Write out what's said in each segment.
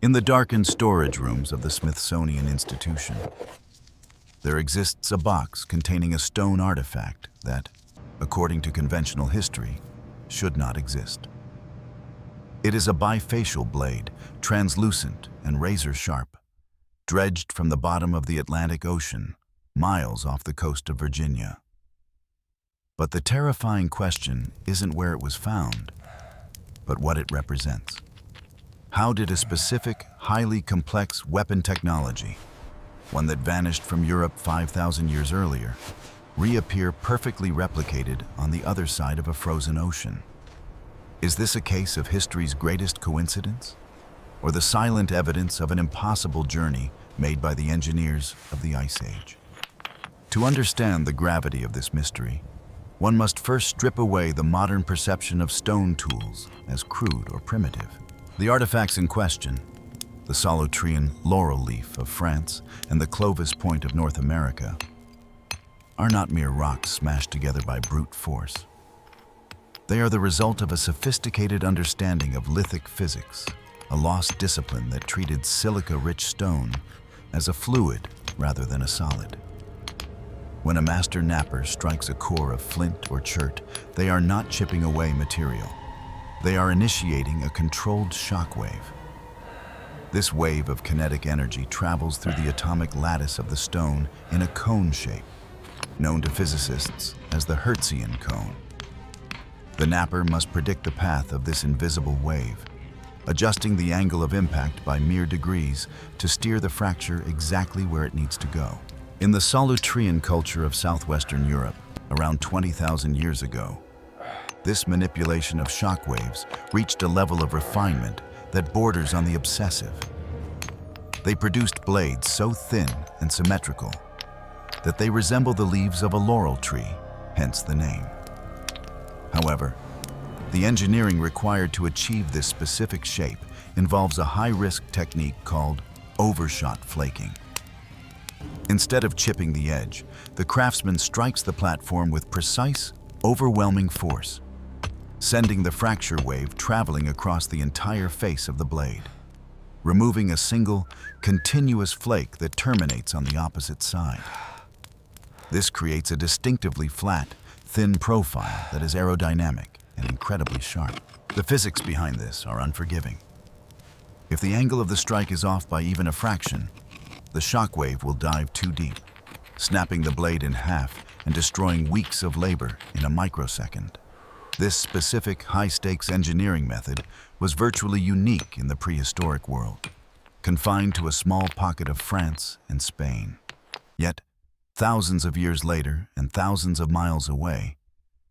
In the darkened storage rooms of the Smithsonian Institution, there exists a box containing a stone artifact that, according to conventional history, should not exist. It is a bifacial blade, translucent and razor-sharp, dredged from the bottom of the Atlantic Ocean, miles off the coast of Virginia. But the terrifying question isn't where it was found, but what it represents. How did a specific, highly complex weapon technology, one that vanished from Europe 5,000 years earlier, reappear perfectly replicated on the other side of a frozen ocean? Is this a case of history's greatest coincidence, or the silent evidence of an impossible journey made by the engineers of the Ice Age? To understand the gravity of this mystery, one must first strip away the modern perception of stone tools as crude or primitive. The artifacts in question, the Solutrean Laurel leaf of France and the Clovis point of North America, are not mere rocks smashed together by brute force. They are the result of a sophisticated understanding of lithic physics, a lost discipline that treated silica-rich stone as a fluid rather than a solid. When a master knapper strikes a core of flint or chert, they are not chipping away material. They are initiating a controlled shock wave. This wave of kinetic energy travels through the atomic lattice of the stone in a cone shape, known to physicists as the Hertzian cone. The knapper must predict the path of this invisible wave, adjusting the angle of impact by mere degrees to steer the fracture exactly where it needs to go. In the Solutrean culture of southwestern Europe, around 20,000 years ago, this manipulation of shock waves reached a level of refinement that borders on the obsessive. They produced blades so thin and symmetrical that they resemble the leaves of a laurel tree, hence the name. However, the engineering required to achieve this specific shape involves a high-risk technique called overshot flaking. Instead of chipping the edge, the craftsman strikes the platform with precise, overwhelming force, sending the fracture wave traveling across the entire face of the blade, removing a single, continuous flake that terminates on the opposite side. This creates a distinctively flat, thin profile that is aerodynamic and incredibly sharp. The physics behind this are unforgiving. If the angle of the strike is off by even a fraction, the shock wave will dive too deep, snapping the blade in half and destroying weeks of labor in a microsecond. This specific high-stakes engineering method was virtually unique in the prehistoric world, confined to a small pocket of France and Spain. Yet, thousands of years later and thousands of miles away,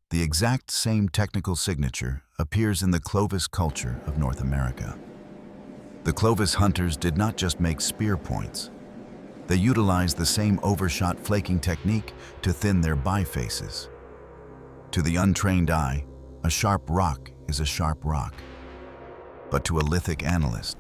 the exact same technical signature appears in the Clovis culture of North America. The Clovis hunters did not just make spear points. They utilized the same overshot flaking technique to thin their bifaces. To the untrained eye, a sharp rock is a sharp rock. But to a lithic analyst,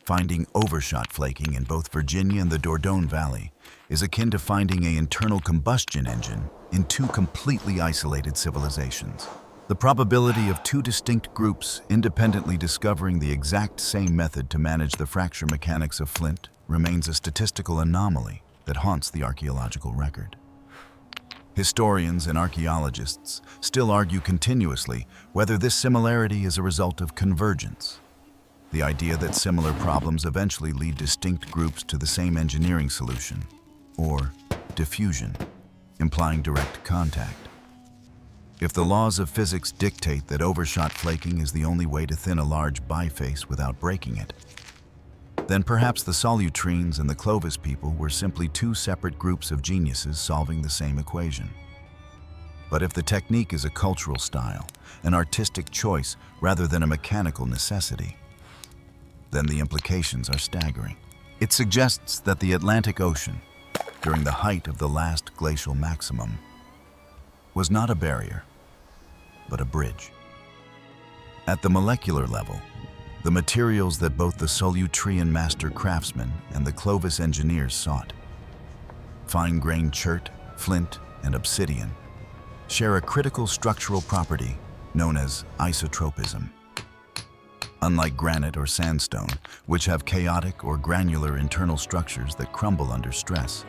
finding overshot flaking in both Virginia and the Dordogne Valley is akin to finding an internal combustion engine in two completely isolated civilizations. The probability of two distinct groups independently discovering the exact same method to manage the fracture mechanics of Flint remains a statistical anomaly that haunts the archaeological record. Historians and archaeologists still argue continuously whether this similarity is a result of convergence, the idea that similar problems eventually lead distinct groups to the same engineering solution, or diffusion, implying direct contact. If the laws of physics dictate that overshot flaking is the only way to thin a large biface without breaking it, then perhaps the Solutreans and the Clovis people were simply two separate groups of geniuses solving the same equation. But if the technique is a cultural style, an artistic choice rather than a mechanical necessity, then the implications are staggering. It suggests that the Atlantic Ocean, during the height of the last glacial maximum, was not a barrier, but a bridge. At the molecular level, the materials that both the Solutrean master craftsmen and the Clovis engineers sought, fine-grained chert, flint, and obsidian, share a critical structural property known as isotropism. Unlike granite or sandstone, which have chaotic or granular internal structures that crumble under stress,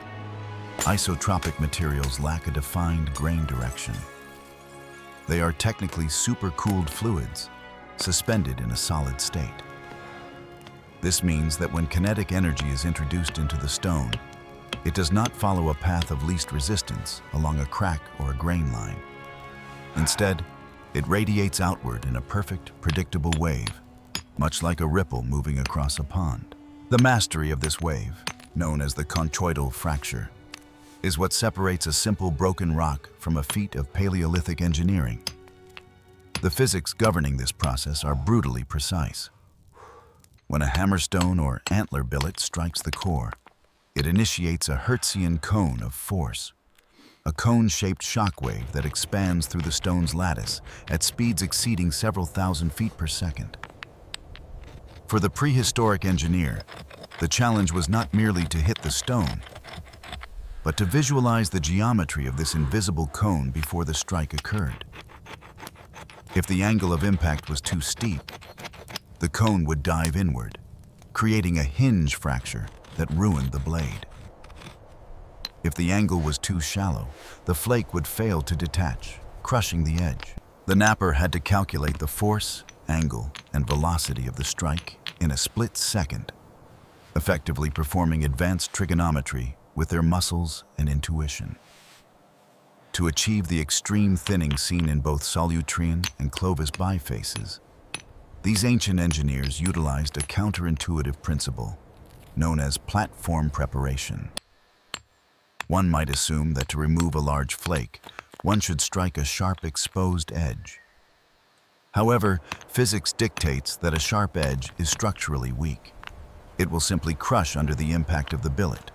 isotropic materials lack a defined grain direction. They are technically supercooled fluids, suspended in a solid state. This means that when kinetic energy is introduced into the stone, it does not follow a path of least resistance along a crack or a grain line. Instead, it radiates outward in a perfect, predictable wave, much like a ripple moving across a pond. The mastery of this wave, known as the conchoidal fracture, is what separates a simple broken rock from a feat of Paleolithic engineering. The physics governing this process are brutally precise. When a hammerstone or antler billet strikes the core, it initiates a Hertzian cone of force, a cone-shaped shockwave that expands through the stone's lattice at speeds exceeding several thousand feet per second. For the prehistoric engineer, the challenge was not merely to hit the stone, but to visualize the geometry of this invisible cone before the strike occurred. If the angle of impact was too steep, the cone would dive inward, creating a hinge fracture that ruined the blade. If the angle was too shallow, the flake would fail to detach, crushing the edge. The knapper had to calculate the force, angle, and velocity of the strike in a split second, effectively performing advanced trigonometry with their muscles and intuition. To achieve the extreme thinning seen in both Solutrean and Clovis bifaces, these ancient engineers utilized a counterintuitive principle known as platform preparation. One might assume that to remove a large flake, one should strike a sharp exposed edge. However, physics dictates that a sharp edge is structurally weak. It will simply crush under the impact of the billet,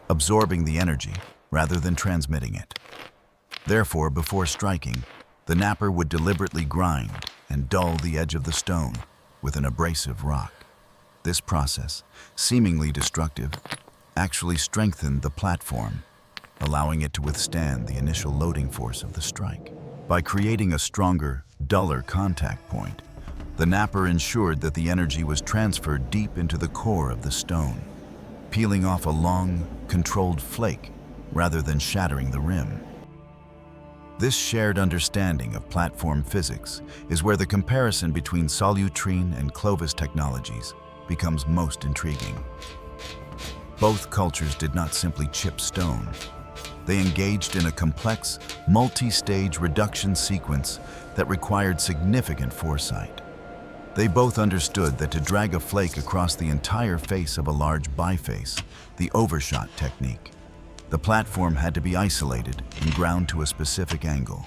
absorbing the energy rather than transmitting it. Therefore, before striking, the knapper would deliberately grind and dull the edge of the stone with an abrasive rock. This process, seemingly destructive, actually strengthened the platform, allowing it to withstand the initial loading force of the strike. By creating a stronger, duller contact point, the knapper ensured that the energy was transferred deep into the core of the stone, peeling off a long, controlled flake rather than shattering the rim. This shared understanding of platform physics is where the comparison between Solutrean and Clovis technologies becomes most intriguing. Both cultures did not simply chip stone. They engaged in a complex, multi-stage reduction sequence that required significant foresight. They both understood that to drag a flake across the entire face of a large biface, the overshot technique, the platform had to be isolated and ground to a specific angle,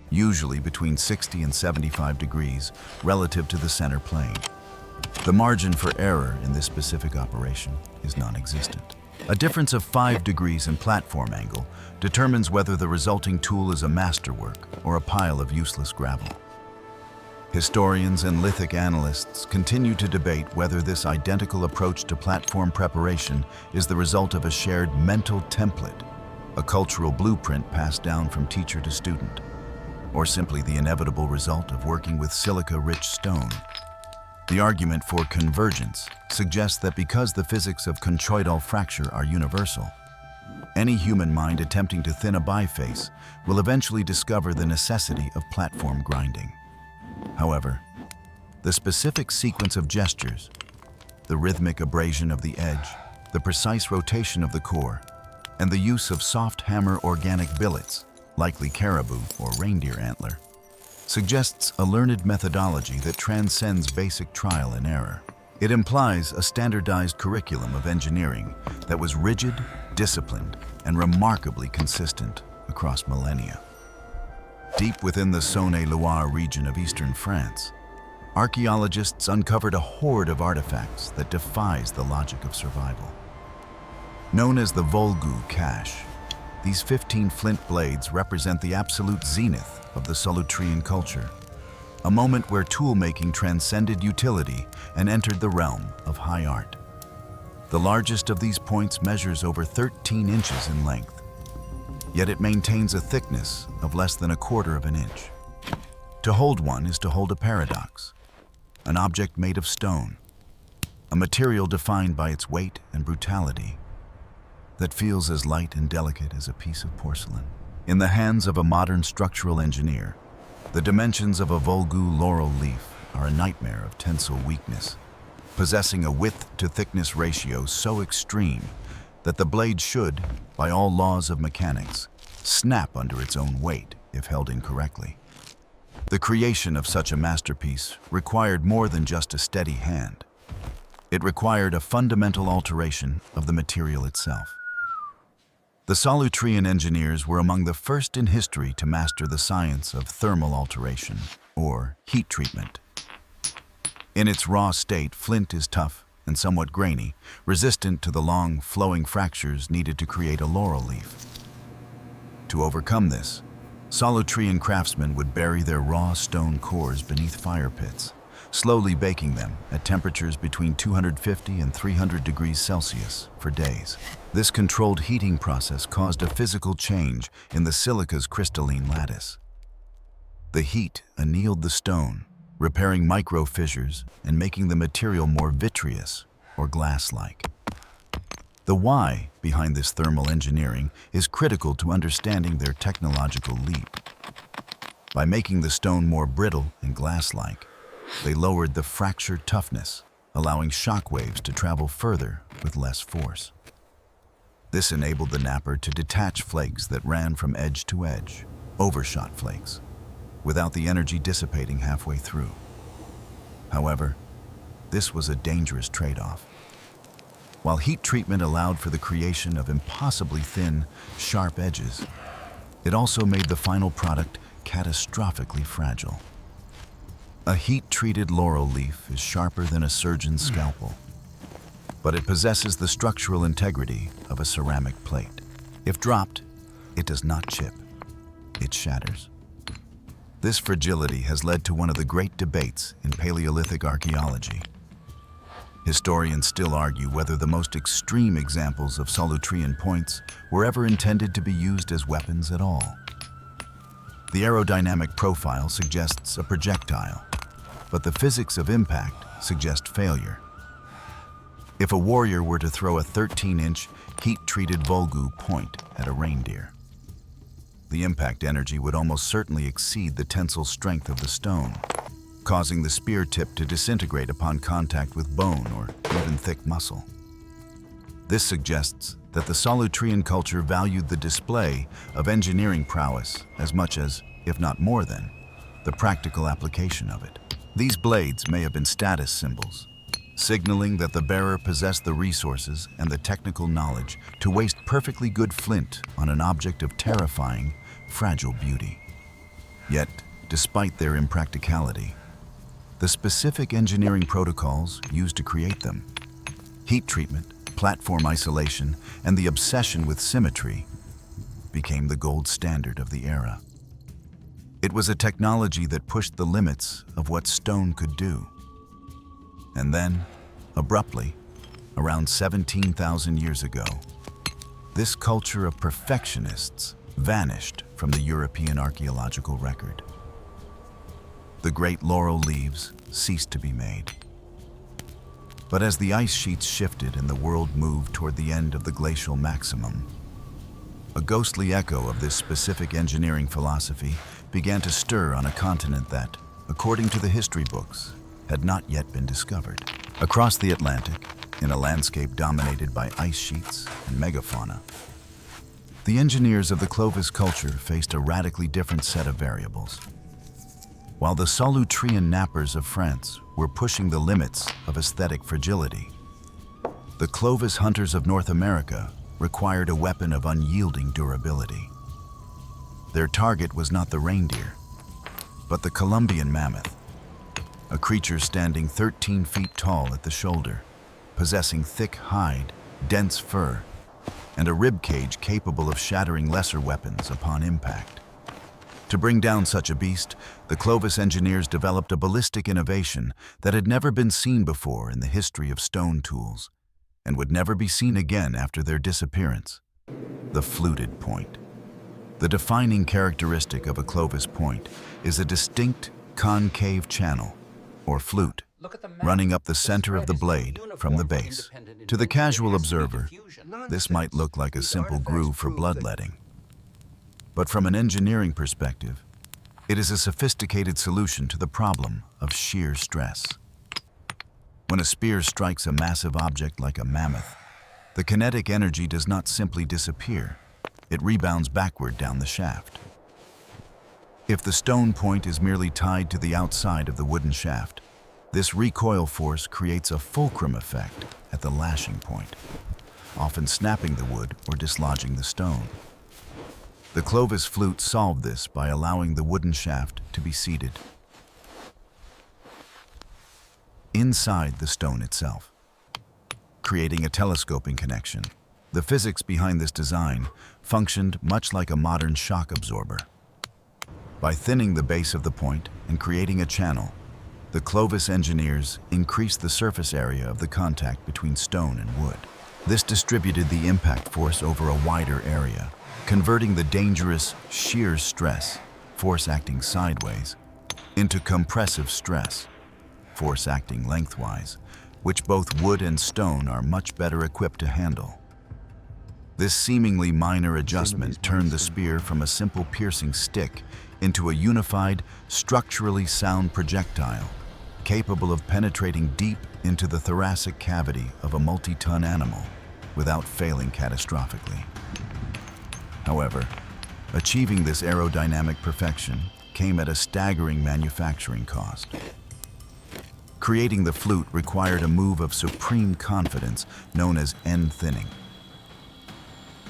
usually between 60 and 75 degrees relative to the center plane. The margin for error in this specific operation is non-existent. A difference of 5 degrees in platform angle determines whether the resulting tool is a masterwork or a pile of useless gravel. Historians and lithic analysts continue to debate whether this identical approach to platform preparation is the result of a shared mental template, a cultural blueprint passed down from teacher to student, or simply the inevitable result of working with silica-rich stone. The argument for convergence suggests that because the physics of conchoidal fracture are universal, any human mind attempting to thin a biface will eventually discover the necessity of platform grinding. However, the specific sequence of gestures, the rhythmic abrasion of the edge, the precise rotation of the core, and the use of soft hammer organic billets, likely caribou or reindeer antler, suggests a learned methodology that transcends basic trial and error. It implies a standardized curriculum of engineering that was rigid, disciplined, and remarkably consistent across millennia. Deep within the Saône-et-Loire region of eastern France, archaeologists uncovered a hoard of artifacts that defies the logic of survival. Known as the Volgu cache, these 15 flint blades represent the absolute zenith of the Solutrean culture, a moment where tool-making transcended utility and entered the realm of high art. The largest of these points measures over 13 inches in length, yet it maintains a thickness of less than 1/4 of an inch. To hold one is to hold a paradox. an object made of stone, a material defined by its weight and brutality, that feels as light and delicate as a piece of porcelain. In the hands of a modern structural engineer, the dimensions of a Volgu laurel leaf are a nightmare of tensile weakness, possessing a width-to-thickness ratio so extreme that the blade should, by all laws of mechanics, snap under its own weight if held incorrectly. The creation of such a masterpiece required more than just a steady hand. It required a fundamental alteration of the material itself. The Solutrean engineers were among the first in history to master the science of thermal alteration, or heat treatment. In its raw state, flint is tough and somewhat grainy, resistant to the long, flowing fractures needed to create a laurel leaf. To overcome this, Solutrean craftsmen would bury their raw stone cores beneath fire pits, slowly baking them at temperatures between 250 and 300 degrees Celsius for days. This controlled heating process caused a physical change in the silica's crystalline lattice. The heat annealed the stone, repairing micro fissures and making the material more vitreous or glass-like. The why behind this thermal engineering is critical to understanding their technological leap. By making the stone more brittle and glass-like, they lowered the fracture toughness, allowing shock waves to travel further with less force. This enabled the napper to detach flakes that ran from edge to edge, overshot flakes, without the energy dissipating halfway through. However, this was a dangerous trade-off. While heat treatment allowed for the creation of impossibly thin, sharp edges, it also made the final product catastrophically fragile. A heat-treated laurel leaf is sharper than a surgeon's scalpel, but it possesses the structural integrity of a ceramic plate. If dropped, it does not chip, it shatters. This fragility has led to one of the great debates in Paleolithic archaeology. Historians still argue whether the most extreme examples of Solutrean points were ever intended to be used as weapons at all. The aerodynamic profile suggests a projectile, but the physics of impact suggest failure. If a warrior were to throw a 13-inch heat-treated Volgu point at a reindeer, the impact energy would almost certainly exceed the tensile strength of the stone, causing the spear tip to disintegrate upon contact with bone or even thick muscle. This suggests that the Solutrean culture valued the display of engineering prowess as much as, if not more than, the practical application of it. These blades may have been status symbols, signaling that the bearer possessed the resources and the technical knowledge to waste perfectly good flint on an object of terrifying, fragile beauty. Yet, despite their impracticality, the specific engineering protocols used to create them, heat treatment, platform isolation, and the obsession with symmetry, became the gold standard of the era. It was a technology that pushed the limits of what stone could do. And then, abruptly, around 17,000 years ago, this culture of perfectionists vanished from the European archaeological record. The great laurel leaves ceased to be made. But as the ice sheets shifted and the world moved toward the end of the glacial maximum, a ghostly echo of this specific engineering philosophy began to stir on a continent that, according to the history books, had not yet been discovered. Across the Atlantic, in a landscape dominated by ice sheets and megafauna, the engineers of the Clovis culture faced a radically different set of variables. While the Solutrean nappers of France were pushing the limits of aesthetic fragility, the Clovis hunters of North America required a weapon of unyielding durability. Their target was not the reindeer, but the Columbian mammoth, a creature standing 13 feet tall at the shoulder, possessing thick hide, dense fur, and a rib cage capable of shattering lesser weapons upon impact. To bring down such a beast, the Clovis engineers developed a ballistic innovation that had never been seen before in the history of stone tools, and would never be seen again after their disappearance: the fluted point. The defining characteristic of a Clovis point is a distinct concave channel, or flute, running up the center of the blade from the base. To the casual observer, this might look like a simple groove for bloodletting. But from an engineering perspective, it is a sophisticated solution to the problem of shear stress. When a spear strikes a massive object like a mammoth, the kinetic energy does not simply disappear, it rebounds backward down the shaft. If the stone point is merely tied to the outside of the wooden shaft, this recoil force creates a fulcrum effect at the lashing point, often snapping the wood or dislodging the stone. The Clovis flute solved this by allowing the wooden shaft to be seated inside the stone itself, creating a telescoping connection. The physics behind this design functioned much like a modern shock absorber. By thinning the base of the point and creating a channel, the Clovis engineers increased the surface area of the contact between stone and wood. This distributed the impact force over a wider area, converting the dangerous shear stress, force acting sideways, into compressive stress, force acting lengthwise, which both wood and stone are much better equipped to handle. This seemingly minor adjustment turned the spear from a simple piercing stick into a unified, structurally sound projectile, capable of penetrating deep into the thoracic cavity of a multi-ton animal without failing catastrophically. However, achieving this aerodynamic perfection came at a staggering manufacturing cost. Creating the flute required a move of supreme confidence known as end thinning.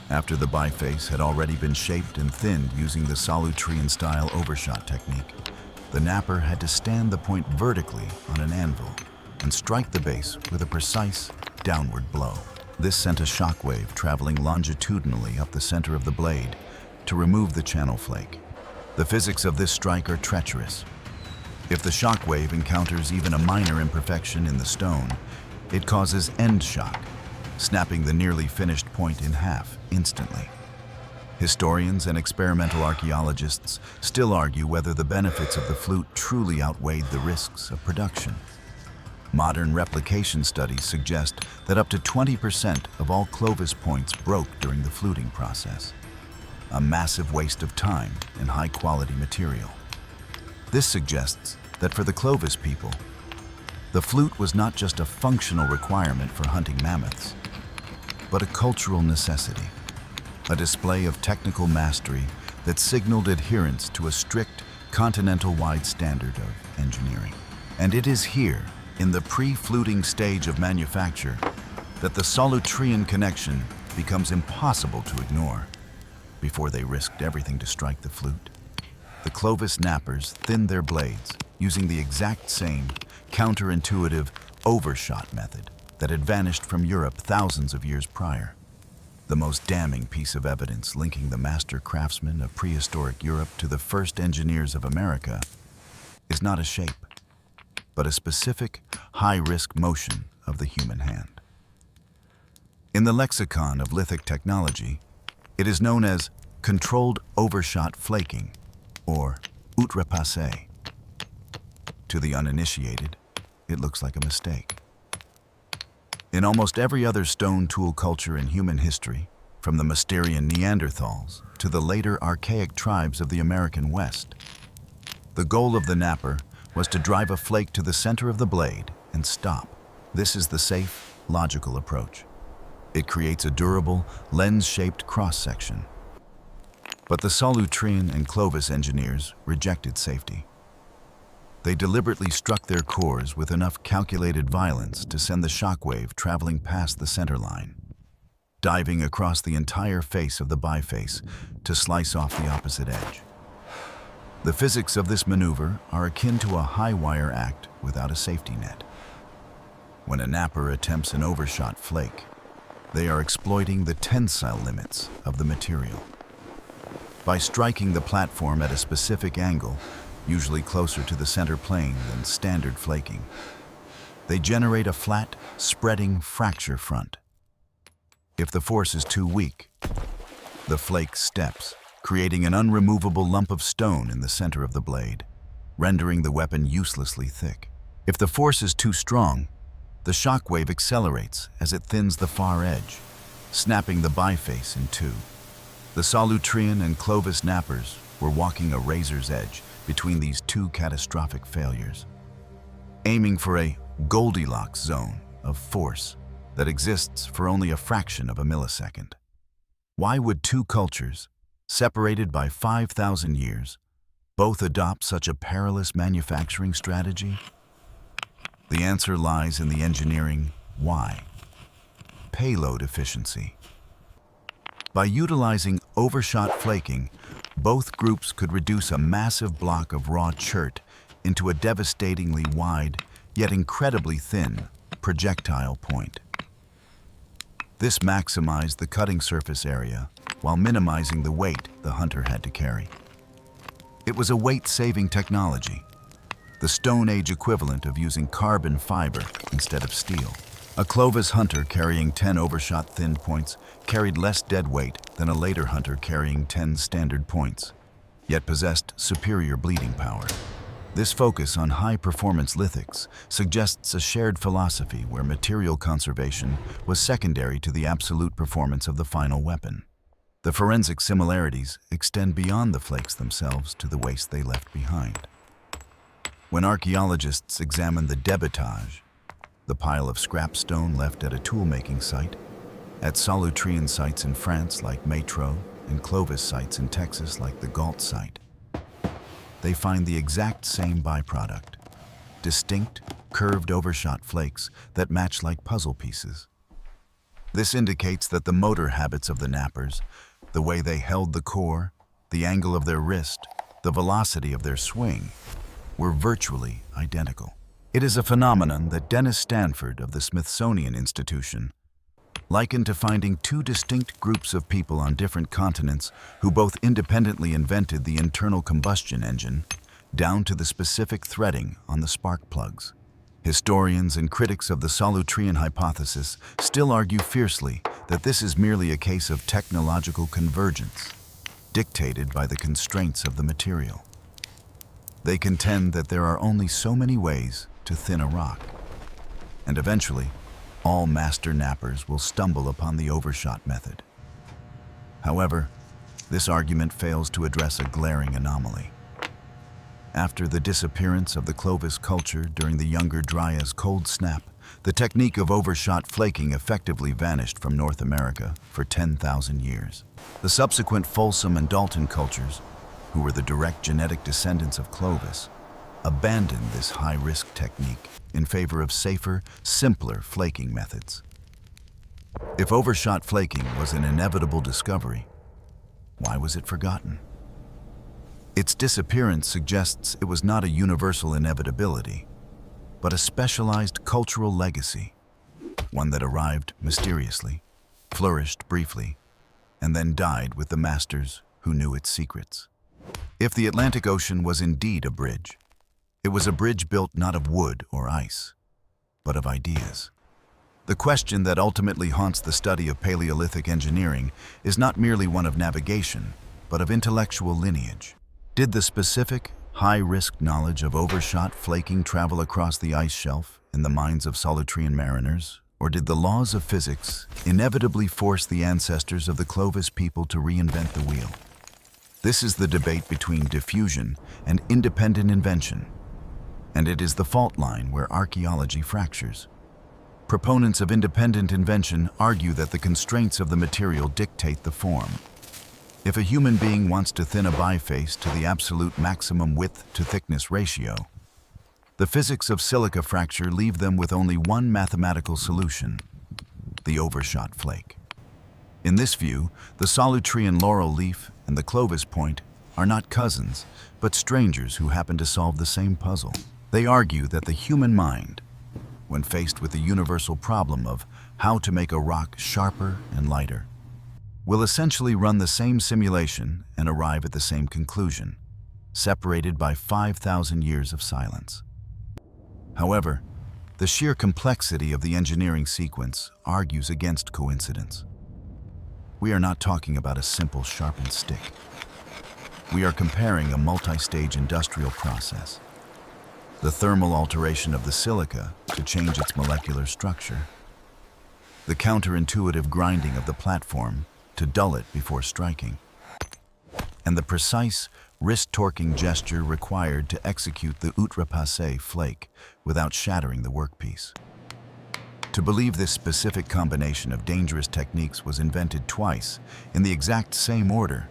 After the biface had already been shaped and thinned using the Solutrean-style overshot technique, the napper had to stand the point vertically on an anvil and strike the base with a precise downward blow. This sent a shockwave traveling longitudinally up the center of the blade to remove the channel flake. The physics of this strike are treacherous. If the shockwave encounters even a minor imperfection in the stone, it causes end shock, snapping the nearly finished point in half instantly. Historians and experimental archaeologists still argue whether the benefits of the flute truly outweighed the risks of production. Modern replication studies suggest that up to 20% of all Clovis points broke during the fluting process, a massive waste of time and high-quality material. This suggests that for the Clovis people, the flute was not just a functional requirement for hunting mammoths, but a cultural necessity, a display of technical mastery that signaled adherence to a strict continental-wide standard of engineering. And it is here, in the pre-fluting stage of manufacture, that the Solutrean connection becomes impossible to ignore. Before they risked everything to strike the flute, the Clovis knappers thinned their blades using the exact same counterintuitive overshot method that had vanished from Europe thousands of years prior. The most damning piece of evidence linking the master craftsmen of prehistoric Europe to the first engineers of America is not a shape, but a specific, high-risk motion of the human hand. In the lexicon of lithic technology, it is known as controlled overshot flaking, or outrepassé. To the uninitiated, it looks like a mistake. In almost every other stone tool culture in human history, from the Mysterian Neanderthals to the later archaic tribes of the American West, the goal of the napper was to drive a flake to the center of the blade and stop. This is the safe, logical approach. It creates a durable, lens-shaped cross-section. But the Solutrean and Clovis engineers rejected safety. They deliberately struck their cores with enough calculated violence to send the shockwave traveling past the center line, diving across the entire face of the biface to slice off the opposite edge. The physics of this maneuver are akin to a high-wire act without a safety net. When a napper attempts an overshot flake, they are exploiting the tensile limits of the material. By striking the platform at a specific angle, usually closer to the center plane than standard flaking, they generate a flat, spreading fracture front. If the force is too weak, the flake steps, creating an unremovable lump of stone in the center of the blade, rendering the weapon uselessly thick. If the force is too strong, the shock wave accelerates as it thins the far edge, snapping the biface in two. The Solutrean and Clovis knappers were walking a razor's edge between these two catastrophic failures, aiming for a Goldilocks zone of force that exists for only a fraction of a millisecond. Why would two cultures, separated by 5,000 years, both adopt such a perilous manufacturing strategy? The answer lies in the engineering why. Payload efficiency. By utilizing overshot flaking, both groups could reduce a massive block of raw chert into a devastatingly wide, yet incredibly thin, projectile point. This maximized the cutting surface area while minimizing the weight the hunter had to carry. It was a weight-saving technology, the Stone Age equivalent of using carbon fiber instead of steel. A Clovis hunter carrying 10 overshot thin points carried less dead weight than a later hunter carrying 10 standard points, yet possessed superior bleeding power. This focus on high-performance lithics suggests a shared philosophy where material conservation was secondary to the absolute performance of the final weapon. The forensic similarities extend beyond the flakes themselves to the waste they left behind. When archaeologists examine the debitage, the pile of scrap stone left at a tool-making site, at Solutrean sites in France like Métro, and Clovis sites in Texas like the Galt site, they find the exact same byproduct, distinct, curved overshot flakes that match like puzzle pieces. This indicates that the motor habits of the knappers, the way they held the core, the angle of their wrist, the velocity of their swing, were virtually identical. It is a phenomenon that Dennis Stanford of the Smithsonian Institution likened to finding two distinct groups of people on different continents who both independently invented the internal combustion engine, down to the specific threading on the spark plugs. Historians and critics of the Solutrean hypothesis still argue fiercely that this is merely a case of technological convergence, dictated by the constraints of the material. They contend that there are only so many ways to thin a rock, and eventually, all master knappers will stumble upon the overshot method. However, this argument fails to address a glaring anomaly. After the disappearance of the Clovis culture during the Younger Dryas cold snap, the technique of overshot flaking effectively vanished from North America for 10,000 years. The subsequent Folsom and Dalton cultures, who were the direct genetic descendants of Clovis, abandoned this high-risk technique in favor of safer, simpler flaking methods. If overshot flaking was an inevitable discovery, why was it forgotten? Its disappearance suggests it was not a universal inevitability, but a specialized cultural legacy, one that arrived mysteriously, flourished briefly, and then died with the masters who knew its secrets. If the Atlantic Ocean was indeed a bridge, it was a bridge built not of wood or ice, but of ideas. The question that ultimately haunts the study of Paleolithic engineering is not merely one of navigation, but of intellectual lineage. Did the specific, high-risk knowledge of overshot flaking travel across the ice shelf in the minds of Solutrean mariners, or did the laws of physics inevitably force the ancestors of the Clovis people to reinvent the wheel? This is the debate between diffusion and independent invention, and it is the fault line where archaeology fractures. Proponents of independent invention argue that the constraints of the material dictate the form. If a human being wants to thin a biface to the absolute maximum width-to-thickness ratio, the physics of silica fracture leave them with only one mathematical solution: the overshot flake. In this view, the Solutrean laurel leaf and the Clovis point are not cousins, but strangers who happen to solve the same puzzle. They argue that the human mind, when faced with the universal problem of how to make a rock sharper and lighter, will essentially run the same simulation and arrive at the same conclusion, separated by 5,000 years of silence. However, the sheer complexity of the engineering sequence argues against coincidence. We are not talking about a simple sharpened stick. We are comparing a multi-stage industrial process. the thermal alteration of the silica to change its molecular structure, the counterintuitive grinding of the platform to dull it before striking, and the precise, wrist-torquing gesture required to execute the outrepassé flake without shattering the workpiece. To believe this specific combination of dangerous techniques was invented twice in the exact same order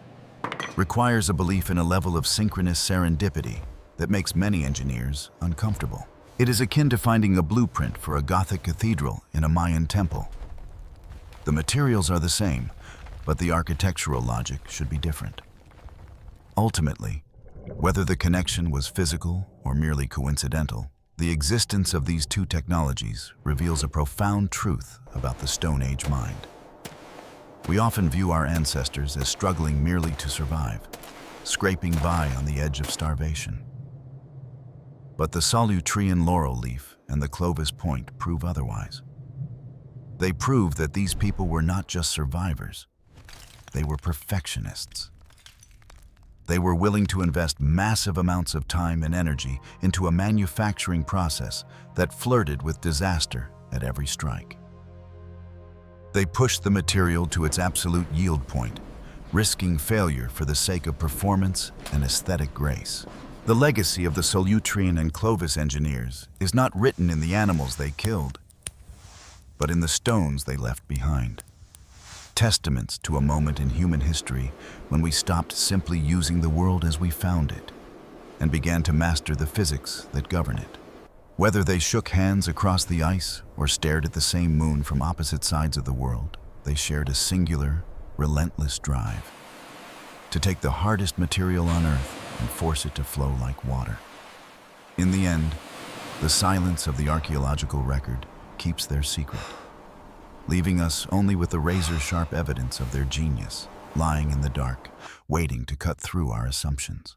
requires a belief in a level of synchronous serendipity that makes many engineers uncomfortable. It is akin to finding a blueprint for a Gothic cathedral in a Mayan temple. The materials are the same, but the architectural logic should be different. Ultimately, whether the connection was physical or merely coincidental, the existence of these two technologies reveals a profound truth about the Stone Age mind. We often view our ancestors as struggling merely to survive, scraping by on the edge of starvation. But the Solutrean laurel leaf and the Clovis point prove otherwise. They prove that these people were not just survivors, they were perfectionists. They were willing to invest massive amounts of time and energy into a manufacturing process that flirted with disaster at every strike. They pushed the material to its absolute yield point, risking failure for the sake of performance and aesthetic grace. The legacy of the Solutrean and Clovis engineers is not written in the animals they killed, but in the stones they left behind. Testaments to a moment in human history when we stopped simply using the world as we found it and began to master the physics that govern it. Whether they shook hands across the ice or stared at the same moon from opposite sides of the world, they shared a singular, relentless drive to take the hardest material on Earth and force it to flow like water. In the end, the silence of the archaeological record keeps their secret, leaving us only with the razor-sharp evidence of their genius lying in the dark, waiting to cut through our assumptions.